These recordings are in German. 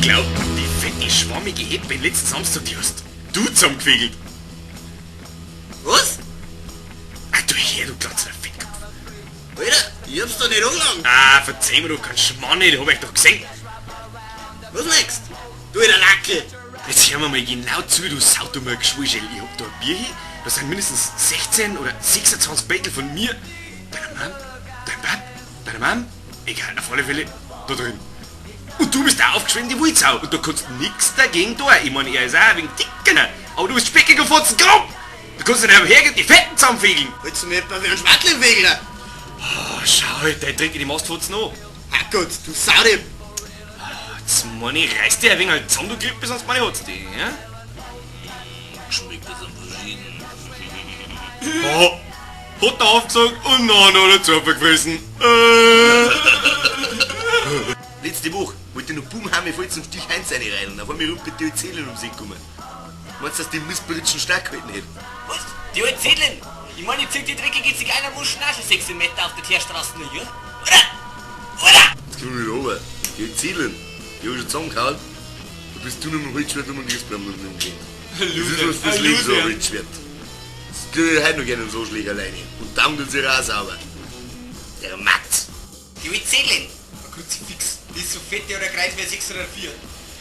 glaub, die fette, schwammige Heppe letzten Samstag, die hast du zusammengewickelt. Was? Ah, du her, du Glatzer Fettkopf. Alter, ich hab's doch nicht angelangt. Ah, verzeih mir, du kannst Schmarrn nicht, hab ich doch gesehen. Was nächst? Du in der Lacke. Jetzt hör mir mal genau zu, du saudummer Geschwulschel. Ich hab da ein Bier hier, da sind mindestens 16 oder 26 Beutel von mir, deiner Mann, dein Pap, deiner Mom, egal, auf alle Fälle, da drin. Und du bist auch aufgeschwemmt die Wildsau und da kannst nix dagegen tun. Ich meine, er ist auch ein wenig dicker, aber du bist speckiger Fotzen grob. Du kannst nicht einfach hergehen, die Fetten zusammenfegeln. Willst du mir etwa wie ein Schwattel im Wegler? Oh, schau, der trinkt in die Mastfotzen an. Ah gut, du Saude. Jetzt meine ich, reiß dir ein wenig halt zusammen, du Klippe, sonst meine hat's die, ja? Schmeckt das am verschieden. Oh, hat er aufgesagt und dann hat er Zupfer gefressen. Letzte Woche wollte ich noch Boomhammer voll zum Stich 1 rein und auf einmal rumpelt die Erzählung um sich gekommen. Meinst du, dass die Mistbritschen stark gehalten hätte? Was? Die alte Zedlin? Ich meine, ich zieh die dreckige Zigeunermuschen auch schon 6 Meter auf der Teerstraße noch, ja? Oder? Das kann nicht runter. Die Erzählung, die hab ich schon zusammengehauen. Da bist du noch mit dem Holzschwert und das bleibt noch nicht umgehen. Das ist was fürs Leben, so ein Holzschwert. Das tue ich heute noch gerne so schlecht alleine. Und dann tut sie auch sauber. Der Matz. Die alte Zedlin? Ein Kruzifix. Die ist so fett, der oder Kreuz wie 6 oder 4.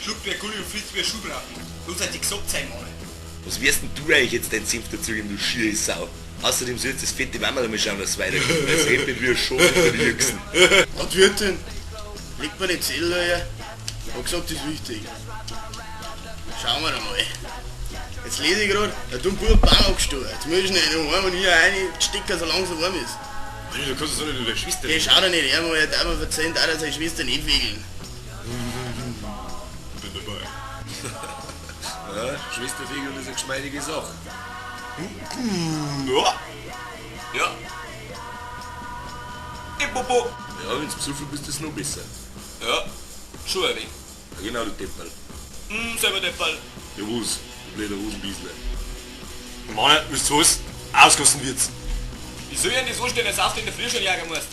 Schluckt wie ein Gulli und frisst wie ein Schuhbraten. Bloß hat die gesagt sein, Mann. Was wirst denn du eigentlich jetzt deinen Senf dazu geben, du schiere Sau? Außerdem soll jetzt das fette Mama mal schauen, dass es weitergeht. Es rennt nicht wie ein Schaf unter die Jüchsen. Was wird denn? Legt mir den Zettel her. Ich hab gesagt, das ist wichtig. Schauen wir mal. Jetzt lese ich gerade, da tut ein Bub Bahn angestoßen. Jetzt muss ich nicht heim und hier reinstecken, solange es so warm ist. Du kannst es doch nicht in der Schwester. Ich schau da nicht her, weil er darf mir verzeihen, dass seine Schwester nicht wegeln. Bin dabei. Ja, Schwesterfegeln ist eine geschmeidige Sache. Ja. Ja. Ey, Popo. Ja, wenn's besoffen bist, ist es noch besser. Ja. Schon ein wenig. Ja, genau, du Deppal. Selber der Fall. Ja, was? Du blöder Hosenbiesler. Mann, wisst ihr was? Ausgegossen wird's. Wie soll ich denn das anstellen, als auf in der Früh schon jagen musst?